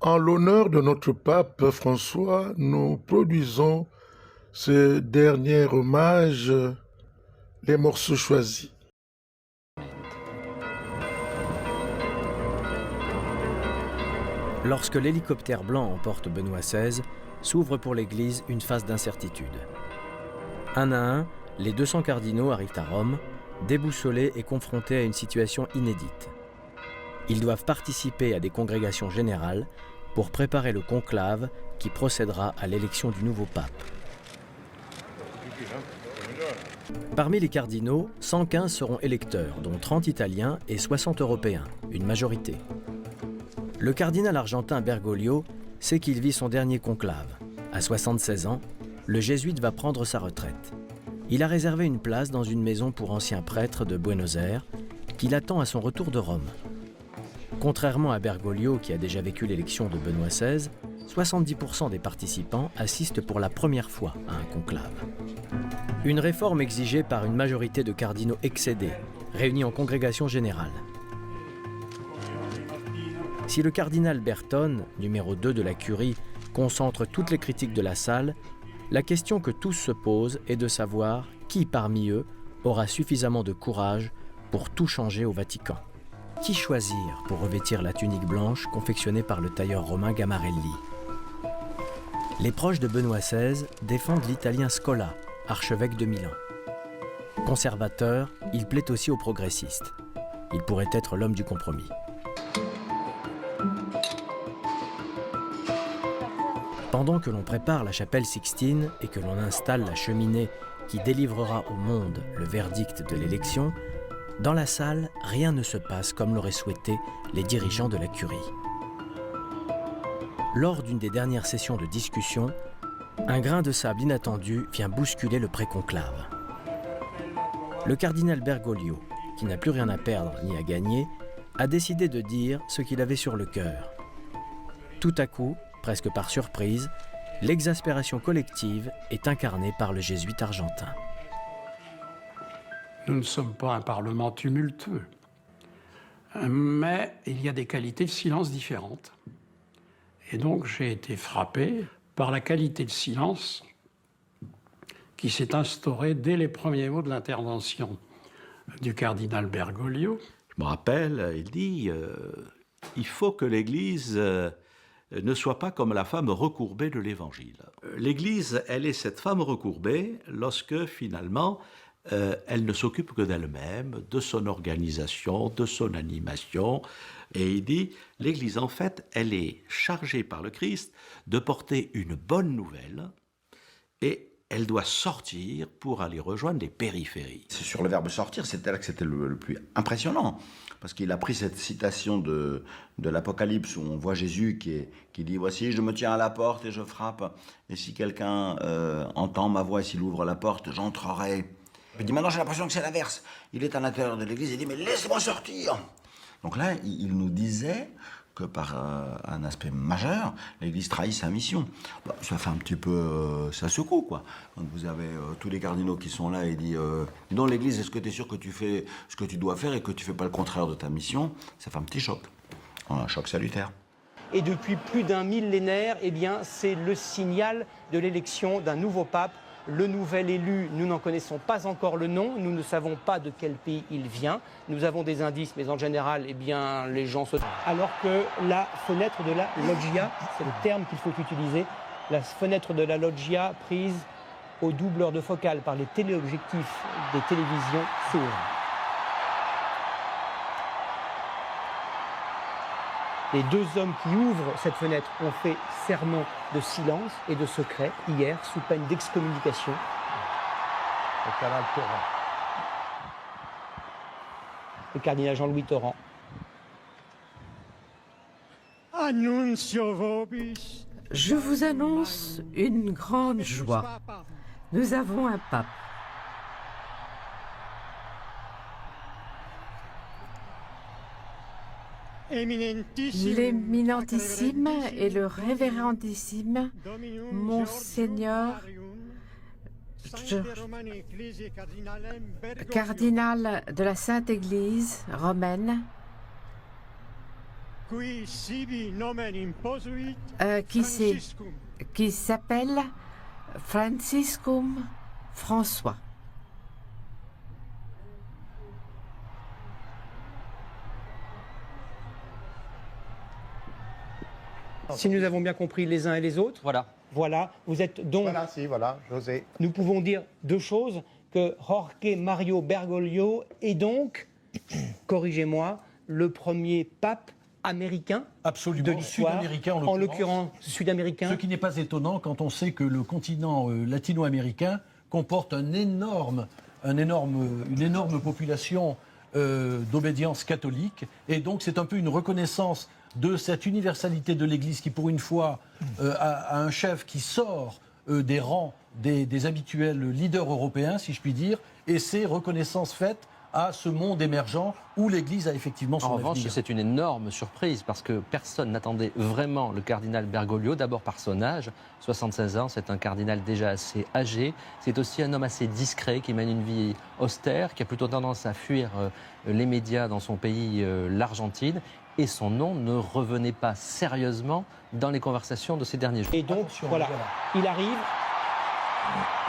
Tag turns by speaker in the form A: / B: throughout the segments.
A: En l'honneur de notre pape François, nous produisons ce dernier hommage, les morceaux choisis.
B: Lorsque l'hélicoptère blanc emporte Benoît XVI, s'ouvre pour l'Église une phase d'incertitude. Un à un, les 200 cardinaux arrivent à Rome, déboussolés et confrontés à une situation inédite. Ils doivent participer à des congrégations générales pour préparer le conclave qui procédera à l'élection du nouveau pape. Parmi les cardinaux, 115 seront électeurs, dont 30 Italiens et 60 Européens, une majorité. Le cardinal argentin Bergoglio sait qu'il vit son dernier conclave. À 76 ans, le jésuite va prendre sa retraite. Il a réservé une place dans une maison pour anciens prêtres de Buenos Aires qu'il attend à son retour de Rome. Contrairement à Bergoglio, qui a déjà vécu l'élection de Benoît XVI, 70% des participants assistent pour la première fois à un conclave. Une réforme exigée par une majorité de cardinaux excédés, réunis en congrégation générale. Si le cardinal Bertone, numéro 2 de la curie, concentre toutes les critiques de la salle, la question que tous se posent est de savoir qui parmi eux aura suffisamment de courage pour tout changer au Vatican. Qui choisir pour revêtir la tunique blanche confectionnée par le tailleur romain Gamarelli? Les proches de Benoît XVI défendent l'italien Scola, archevêque de Milan. Conservateur, il plaît aussi aux progressistes. Il pourrait être l'homme du compromis. Pendant que l'on prépare la chapelle Sixtine et que l'on installe la cheminée qui délivrera au monde le verdict de l'élection, dans la salle, rien ne se passe comme l'auraient souhaité les dirigeants de la curie. Lors d'une des dernières sessions de discussion, un grain de sable inattendu vient bousculer le préconclave. Le cardinal Bergoglio, qui n'a plus rien à perdre ni à gagner, a décidé de dire ce qu'il avait sur le cœur. Tout à coup, presque par surprise, l'exaspération collective est incarnée par le jésuite argentin.
C: Nous ne sommes pas un parlement tumultueux, mais il y a des qualités de silence différentes. Et donc j'ai été frappé par la qualité de silence qui s'est instaurée dès les premiers mots de l'intervention du cardinal Bergoglio.
D: Je me rappelle, il dit il faut que l'Église ne soit pas comme la femme recourbée de l'Évangile. L'Église, elle est cette femme recourbée lorsque finalement elle ne s'occupe que d'elle-même, de son organisation, de son animation. Et il dit, l'Église, en fait, elle est chargée par le Christ de porter une bonne nouvelle et elle doit sortir pour aller rejoindre les périphéries.
E: C'est sur le verbe sortir, c'était là que c'était le plus impressionnant. Parce qu'il a pris cette citation de l'Apocalypse où on voit Jésus qui dit « Voici, je me tiens à la porte et je frappe. Et si quelqu'un entend ma voix et s'il ouvre la porte, j'entrerai. » Il dit, maintenant j'ai l'impression que c'est l'inverse. Il est à l'intérieur de l'église et il dit, mais laisse-moi sortir. Donc là, il nous disait que par un aspect majeur, l'église trahit sa mission. Bah, ça fait un petit peu, ça secoue quoi. Quand vous avez tous les cardinaux qui sont là et dit, dis donc l'église, est-ce que tu es sûr que tu fais ce que tu dois faire et que tu fais pas le contraire de ta mission? Ça fait un petit choc, un choc salutaire.
F: Et depuis plus d'un millénaire, eh bien, c'est le signal de l'élection d'un nouveau pape. Le nouvel élu, nous n'en connaissons pas encore le nom, nous ne savons pas de quel pays il vient. Nous avons des indices, mais en général, eh bien, les gens se... Alors que la fenêtre de la loggia, c'est le terme qu'il faut utiliser, la fenêtre de la loggia prise au doubleur de focale par les téléobjectifs des télévisions s'ouvre. Les deux hommes qui ouvrent cette fenêtre ont fait serment de silence et de secret hier, sous peine d'excommunication. Au canal Torrent. Le cardinal Jean-Louis Torrent.
G: Je vous annonce une grande joie. Nous avons un pape. L'éminentissime et le révérendissime Monseigneur cardinal de la Sainte Église romaine, qui s'appelle Franciscum François.
F: Si nous avons bien compris les uns et les autres, voilà, vous êtes donc...
H: Voilà, José.
F: Nous pouvons dire deux choses, que Jorge Mario Bergoglio est donc, corrigez-moi, le premier pape américain
I: Absolument,
F: de l'histoire,
I: sud-américain
F: en l'occurrence sud-américain.
I: Ce qui n'est pas étonnant quand on sait que le continent latino-américain comporte une énorme population d'obédience catholique, et donc c'est un peu une reconnaissance de cette universalité de l'Église qui, pour une fois, a un chef qui sort des rangs des habituels leaders européens, si je puis dire, et c'est reconnaissance faite à ce monde émergent où l'Église a effectivement son avenir.
J: En revanche, c'est une énorme surprise parce que personne n'attendait vraiment le cardinal Bergoglio, d'abord par son âge, 76 ans, c'est un cardinal déjà assez âgé, c'est aussi un homme assez discret qui mène une vie austère, qui a plutôt tendance à fuir les médias dans son pays, l'Argentine, et son nom ne revenait pas sérieusement dans les conversations de ces derniers jours.
F: Et donc, voilà, il arrive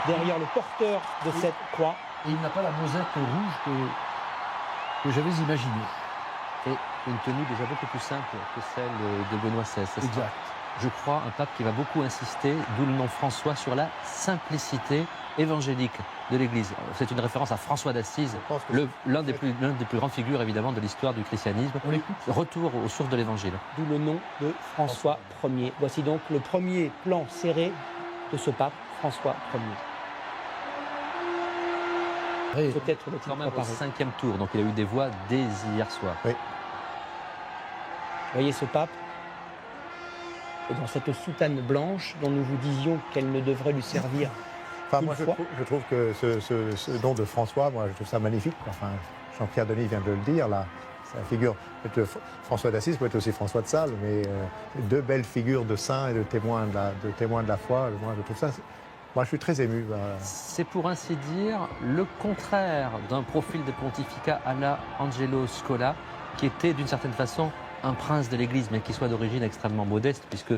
F: derrière le porteur de cette croix.
I: Et il n'a pas la mosette rouge que j'avais imaginée.
J: Et une tenue déjà beaucoup plus simple que celle de Benoît XVI.
I: Exact.
J: Je crois un pape qui va beaucoup insister, d'où le nom François, sur la simplicité évangélique de l'Église. C'est une référence à François d'Assise, l'un des plus grandes figures évidemment de l'histoire du christianisme.
I: On l'écoute.
J: Retour aux sources de l'Évangile.
F: D'où le nom de François Ier. Voici donc le premier plan serré de ce pape, François Ier. Peut-être le
J: quand même au 5e tour, donc il a eu des voix dès hier soir.
H: Oui.
F: Vous voyez ce pape dans cette soutane blanche dont nous vous disions qu'elle ne devrait lui servir
H: Moi, je trouve que ce nom de François, moi, je trouve ça magnifique. Enfin, Jean-Pierre Denis vient de le dire, là. C'est la figure. François d'Assise peut être aussi François de Sales, mais deux belles figures de saints et de témoins de la foi. Moi, je trouve ça. Moi, je suis très ému.
J: C'est pour ainsi dire le contraire d'un profil de pontificat à la Angelo Scola, qui était d'une certaine façon un prince de l'Église, mais qui soit d'origine extrêmement modeste, puisque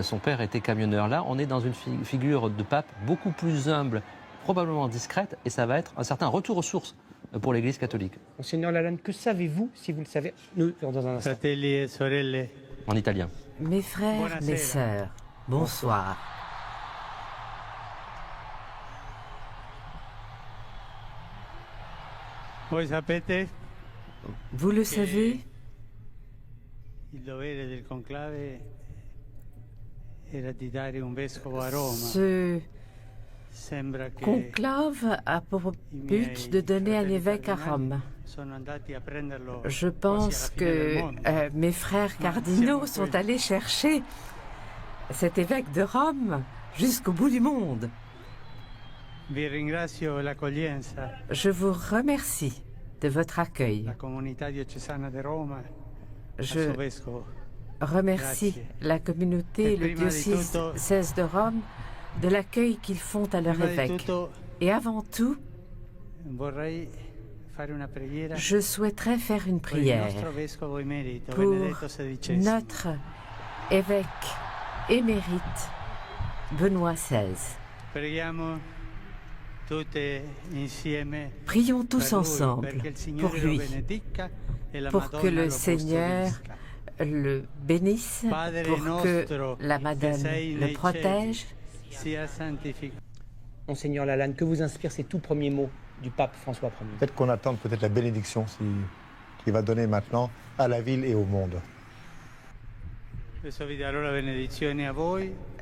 J: son père était camionneur. Là, on est dans une figure de pape beaucoup plus humble, probablement discrète, et ça va être un certain retour aux sources pour l'Église catholique.
F: Monseigneur Lalanne, que savez-vous, si vous le savez, nous, dans un instant.
K: Fratelli e sorelle.
J: En italien.
G: Mes frères, mes sœurs, bonsoir.
K: Voi sapete
G: Vous le savez,
K: il dovere del conclave era di dare un vescovo a Roma.
G: ce conclave a pour but de donner un évêque à Rome. Je pense que mes frères cardinaux sont allés chercher cet évêque de Rome jusqu'au bout du monde. Je vous remercie de votre accueil. Je remercie la communauté, le diocèse de Rome, de l'accueil qu'ils font à leur évêque. Et avant tout, je souhaiterais faire une prière pour notre évêque émérite, Benoît XVI. Prions tous ensemble pour lui, pour que le Seigneur le bénisse, pour que la Madone le protège.
F: Monseigneur Lalanne, que vous inspirent ces tout premiers mots du pape François Ier?
H: Peut-être qu'on attend la bénédiction qu'il va donner maintenant à la ville et au monde.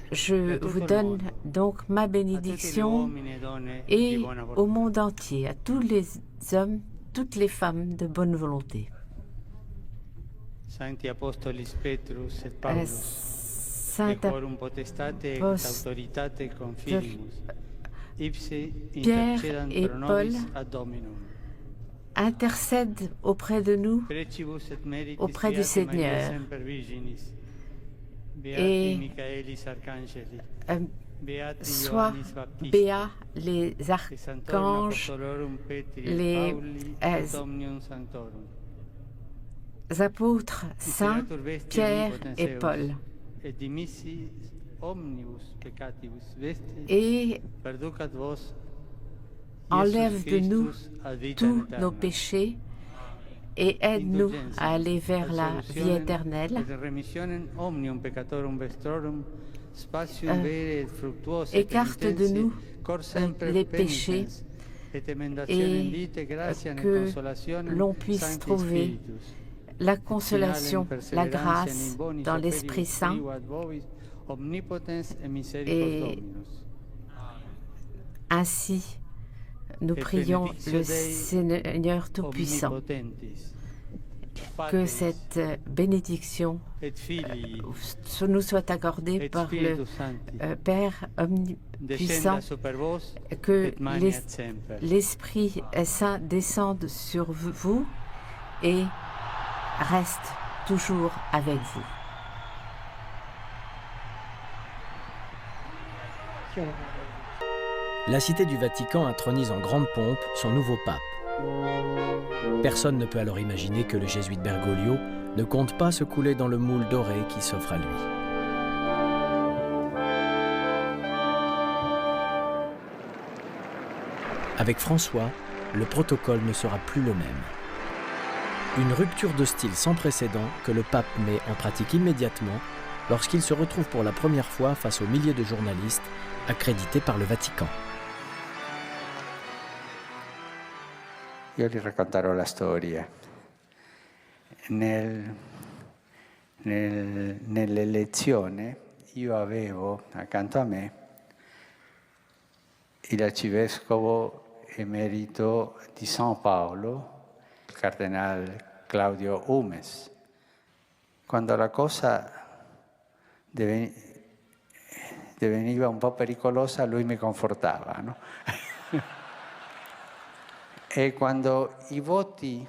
G: Je vous donne donc ma bénédiction et au monde entier, à tous les hommes, toutes les femmes de bonne volonté. Saint apôtre Pierre et Paul intercèdent auprès de nous, auprès du Seigneur. Et soient béats les archanges, apôtres saints, Pierre et Paul. Et enlève de nous tous nos péchés et aide-nous à aller vers la vie éternelle. Écarte de nous les péchés et que l'on puisse trouver la consolation, la grâce dans l'Esprit Saint et ainsi nous prions le Seigneur Tout-Puissant que cette bénédiction nous soit accordée par le Père Omnipuissant, que l'Esprit Saint descende sur vous et reste toujours avec vous.
B: La Cité du Vatican intronise en grande pompe son nouveau pape. Personne ne peut alors imaginer que le jésuite Bergoglio ne compte pas se couler dans le moule doré qui s'offre à lui. Avec François, le protocole ne sera plus le même. Une rupture de style sans précédent que le pape met en pratique immédiatement lorsqu'il se retrouve pour la première fois face aux milliers de journalistes accrédités par le Vatican.
K: Io vi racconterò la storia. Nell'elezione io avevo accanto a me il arcivescovo emerito di San Paolo, il cardinale Claudio Umes. Quando la cosa diveniva un po' pericolosa, lui mi confortava, no? E quando i voti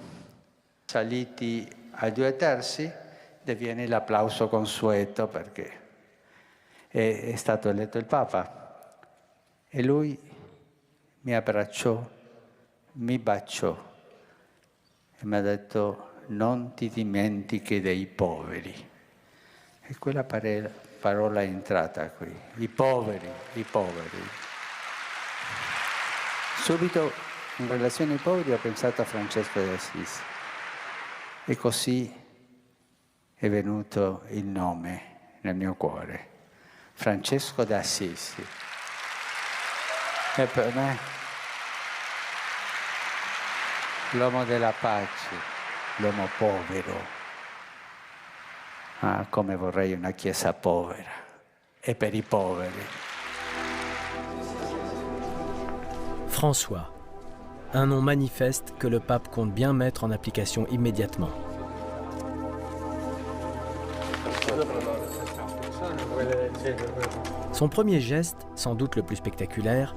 K: saliti a 2/3 diviene l'applauso consueto perché è stato eletto il Papa. E lui mi abbracciò, mi baciò e mi ha detto: non ti dimentichi dei poveri. E quella parola è entrata qui, i poveri, i poveri. Subito in relazione ai poveri ho pensato a Francesco d'Assisi e così è venuto il nome nel mio cuore, Francesco d'Assisi. E per me l'uomo della pace, l'uomo povero. Ah, come vorrei una chiesa povera e per i poveri.
B: François, un nom manifeste que le pape compte bien mettre en application immédiatement. Son premier geste, sans doute le plus spectaculaire,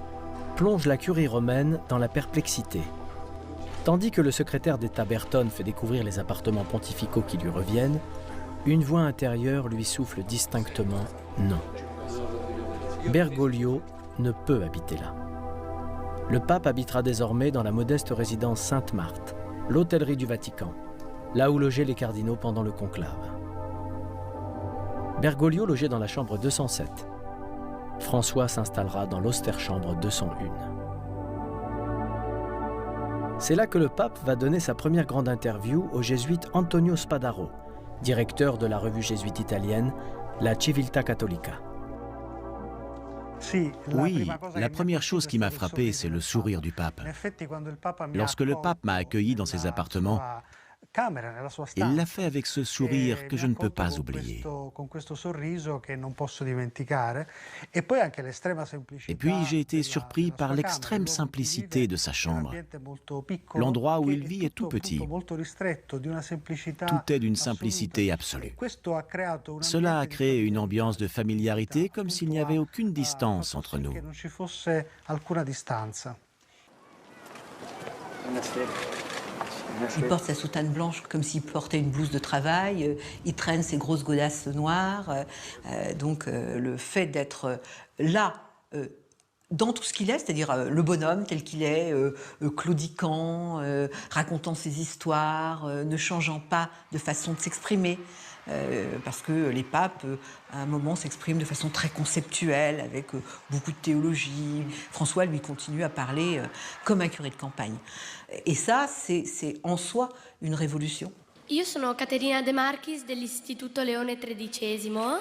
B: plonge la curie romaine dans la perplexité. Tandis que le secrétaire d'État Bertone fait découvrir les appartements pontificaux qui lui reviennent, une voix intérieure lui souffle distinctement « non ». Bergoglio ne peut habiter là. Le pape habitera désormais dans la modeste résidence Sainte-Marthe, l'hôtellerie du Vatican, là où logeaient les cardinaux pendant le conclave. Bergoglio logeait dans la chambre 207. François s'installera dans l'austère chambre 201. C'est là que le pape va donner sa première grande interview au jésuite Antonio Spadaro, directeur de la revue jésuite italienne, la Civiltà Cattolica.
L: Oui, la première chose qui m'a frappé, c'est le sourire du pape. Lorsque le pape m'a accueilli dans ses appartements, il l'a fait avec ce sourire que je ne peux pas oublier. Et puis j'ai été surpris par l'extrême simplicité de sa chambre. L'endroit où il vit est tout petit. Tout est d'une simplicité absolue. Cela a créé une ambiance de familiarité comme s'il n'y avait aucune distance entre nous.
M: Il porte sa soutane blanche comme s'il portait une blouse de travail, il traîne ses grosses godasses noires. Donc le fait d'être là, dans tout ce qu'il est, c'est-à-dire le bonhomme tel qu'il est, claudiquant, racontant ses histoires, ne changeant pas de façon de s'exprimer. Parce que les papes, à un moment, s'expriment de façon très conceptuelle, avec beaucoup de théologie. François, lui, continue à parler comme un curé de campagne. Et ça, c'est en soi une révolution.
N: Io sono Caterina De Marchis dell'Istituto Leone XIII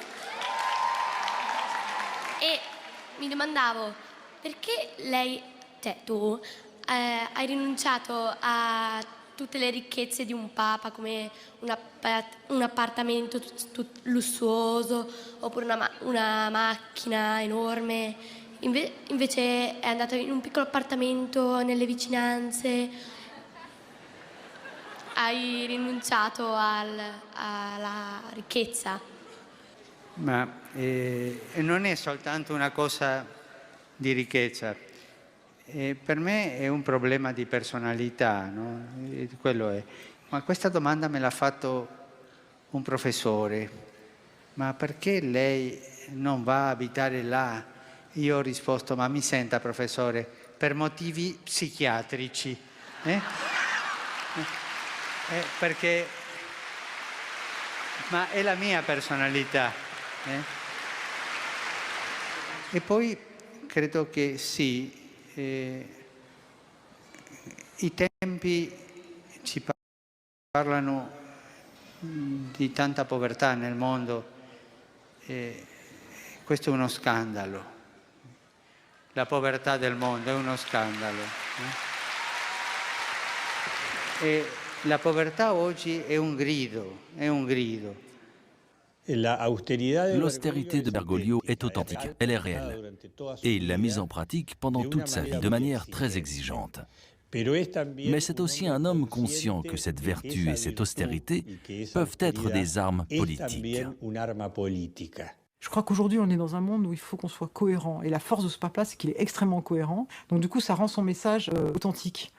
N: e mi domandavo perché lei, cioè tu, hai rinunciato a tutte le ricchezze di un papa come un appartamento lussuoso oppure una macchina enorme. Invece è andata in un piccolo appartamento nelle vicinanze. Hai rinunciato alla ricchezza.
K: Ma non è soltanto una cosa di ricchezza. Per me è un problema di personalità, no? Quello è. Ma questa domanda me l'ha fatto un professore. Ma perché lei non va a abitare là? Io ho risposto, ma mi senta professore, per motivi psichiatrici. Perché ma è la mia personalità. E poi credo che sì, i tempi ci parlano di tanta povertà nel mondo, questo è uno scandalo. La povertà del mondo è uno scandalo. E la povertà oggi è un grido, è un grido.
L: L'austérité de Bergoglio est authentique, elle est réelle. Et il l'a mise en pratique pendant toute sa vie, de manière très exigeante. Mais c'est aussi un homme conscient que cette vertu et cette austérité peuvent être des armes politiques.
O: Je crois qu'aujourd'hui, on est dans un monde où il faut qu'on soit cohérent. Et la force de ce pape-là, c'est qu'il est extrêmement cohérent. Donc du coup, ça rend son message authentique.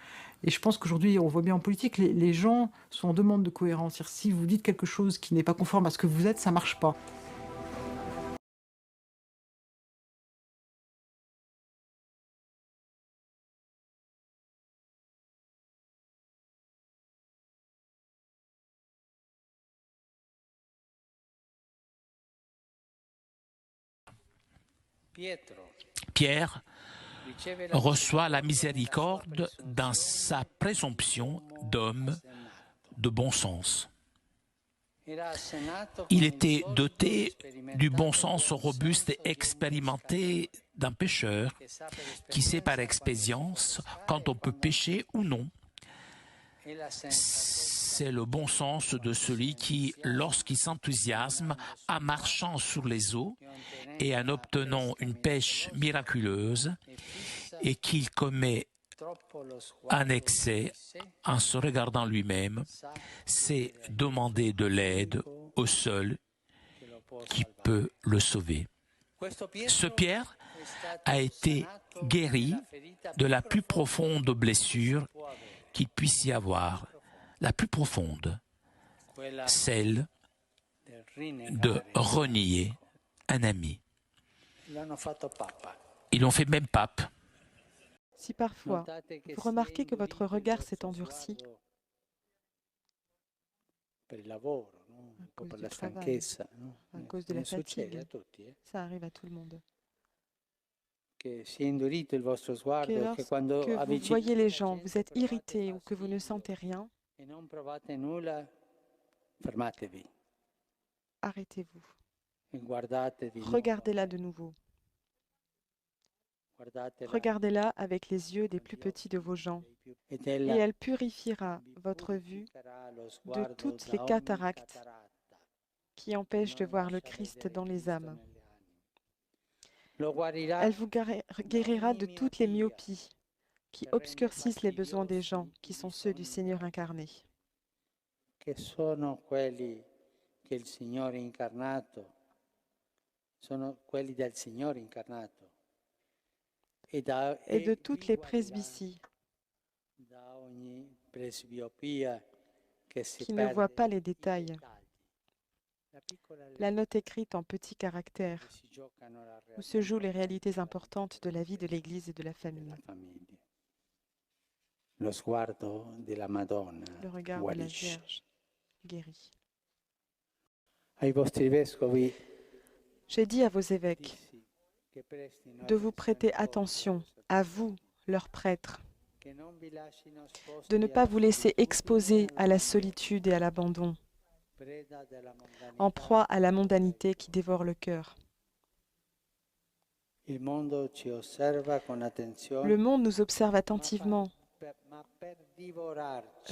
O: Et je pense qu'aujourd'hui, on voit bien en politique, les gens sont en demande de cohérence. C'est-à-dire, si vous dites quelque chose qui n'est pas conforme à ce que vous êtes, ça ne marche pas.
P: Pierre reçoit la miséricorde dans sa présomption d'homme de bon sens. Il était doté du bon sens robuste et expérimenté d'un pécheur qui sait par expérience quand on peut pécher ou non. C'est le bon sens de celui qui, lorsqu'il s'enthousiasme en marchant sur les eaux et en obtenant une pêche miraculeuse, et qu'il commet un excès en se regardant lui-même, c'est demander de l'aide au seul qui peut le sauver. Ce Pierre a été guéri de la plus profonde blessure qu'il puisse y avoir, la plus profonde, celle de renier un ami. Ils l'ont fait même pape.
Q: Si parfois vous remarquez que votre regard s'est endurci à cause du travail, à cause de la fatigue, ça arrive à tout le monde. Que lorsque vous voyez les gens, vous êtes irrité ou que vous ne sentez rien, arrêtez-vous. Regardez-la de nouveau. Regardez-la avec les yeux des plus petits de vos gens, et elle purifiera votre vue de toutes les cataractes qui empêchent de voir le Christ dans les âmes. Elle vous guérira de toutes les myopies qui obscurcissent les besoins des gens, qui sont ceux du Seigneur incarné.
K: Sono quelli del Signore incarnato.
Q: Et de toutes les presbyties qui ne voient pas les détails. La note écrite en petits caractères, où se jouent les réalités importantes de la vie de l'Église et de la famille.
K: Le regard
Q: de la Vierge guérit. J'ai dit à vos évêques de vous prêter attention, à vous, leurs prêtres, de ne pas vous laisser exposer à la solitude et à l'abandon, en proie à la mondanité qui dévore le cœur. Le monde nous observe attentivement,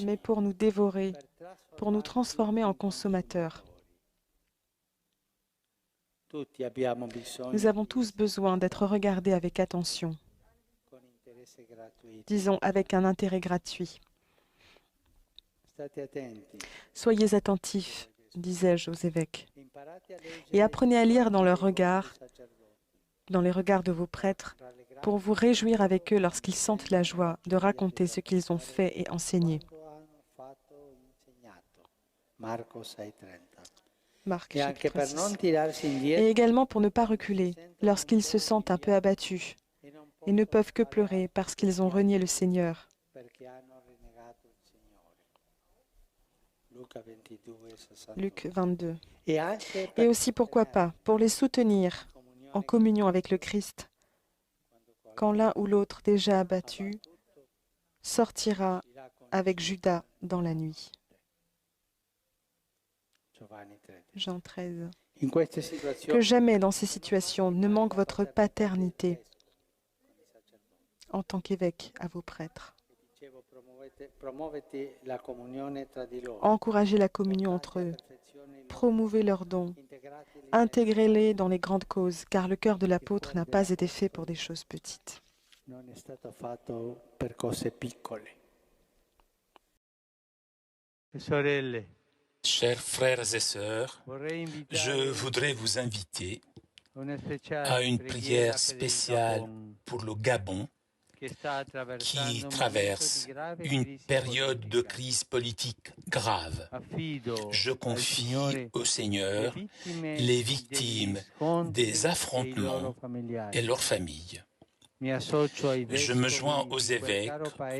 Q: mais pour nous dévorer, pour nous transformer en consommateurs. Nous avons tous besoin d'être regardés avec attention, disons avec un intérêt gratuit. Soyez attentifs, disais-je aux évêques, et apprenez à lire dans leurs regards, dans les regards de vos prêtres, pour vous réjouir avec eux lorsqu'ils sentent la joie de raconter ce qu'ils ont fait et enseigné. Marc, et également pour ne pas reculer lorsqu'ils se sentent un peu abattus et ne peuvent que pleurer parce qu'ils ont renié le Seigneur. Luc 22. Et aussi, pourquoi pas, pour les soutenir en communion avec le Christ, quand l'un ou l'autre déjà abattu sortira avec Judas dans la nuit. Jean 13. Que jamais dans ces situations ne manque votre paternité en tant qu'évêque à vos prêtres. Encouragez la communion entre eux, promouvez leurs dons, intégrez-les dans les grandes causes, car le cœur de l'apôtre n'a pas été fait pour des choses petites.
P: Chers frères et sœurs, je voudrais vous inviter à une prière spéciale pour le Gabon qui traverse une période de crise politique grave. Je confie au Seigneur les victimes des affrontements et leurs familles. Je me joins aux évêques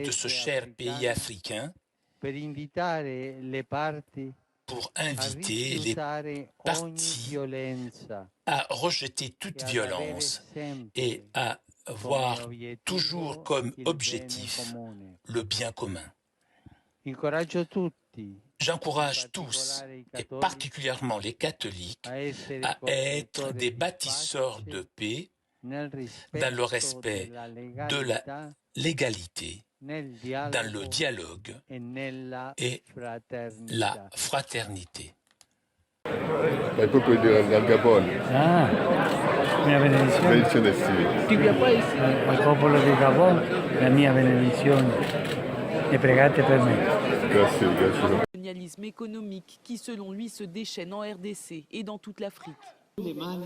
P: de ce cher pays africain pour inviter les partis à rejeter toute violence et à voir toujours comme objectif le bien commun. J'encourage tous, et particulièrement les catholiques, à être des bâtisseurs de paix dans le respect de la légalité, dans le dialogue et la fraternité.
R: Il popolo del Gabon.
S: Mia benedizione.
R: Benedizione sì.
S: Ti piace al popolo del Gabon la mia benedizione e pregate per me.
R: Grazie, grazie.
T: Le colonialisme économique qui, selon lui, se déchaîne en RDC et dans toute l'Afrique.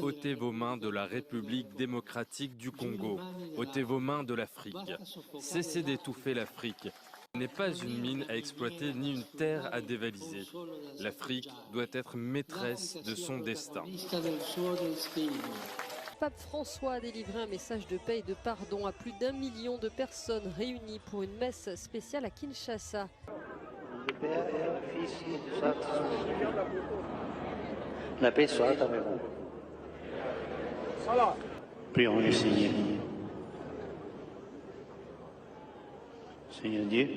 U: Ôtez vos mains de la République démocratique du Congo. Ôtez vos mains de l'Afrique. Cessez d'étouffer l'Afrique. Ce n'est pas une mine à exploiter ni une terre à dévaliser. L'Afrique doit être maîtresse de son destin.
V: Pape François a délivré un message de paix et de pardon à plus d'1 million de personnes réunies pour une messe spéciale à Kinshasa.
K: La paix soit avec vous. Prions le Seigneur. Seigneur Dieu,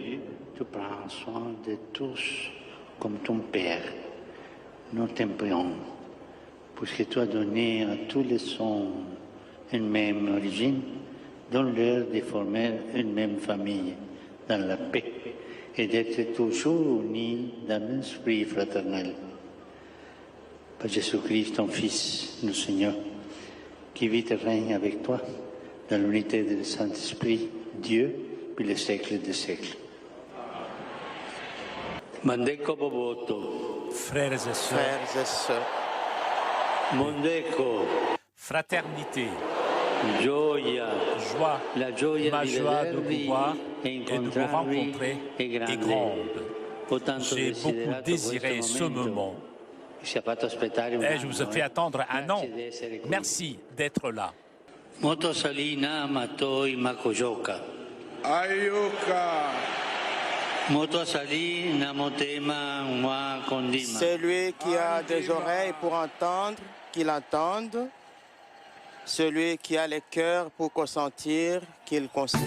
K: tu prends soin de tous comme ton Père. Nous t'en prions, puisque tu as donné à tous les sons une même origine, donne-leur de former une même famille dans la paix et d'être toujours unis dans l'esprit fraternel. Par Jésus-Christ, ton Fils, notre Seigneur, qui vit et règne avec toi dans l'unité du Saint-Esprit, Dieu, puis les siècles des siècles. Mandeko Boboto.
P: Frères et sœurs.
K: Mondeko.
P: Fraternité.
K: Gioia.
P: Joie.
K: La gioia
P: ma
K: di
P: joie de
K: vedervi
P: pouvoir
K: e
P: et de vous
K: incontrarvi
P: rencontrer
K: è grande.
P: est grande. J'ai beaucoup désiré ce moment
A: Je vous ai fait attendre un an. Merci d'être là.
C: Celui qui a des oreilles pour entendre, qu'il entende. Celui qui a les cœurs pour consentir, qu'il consente.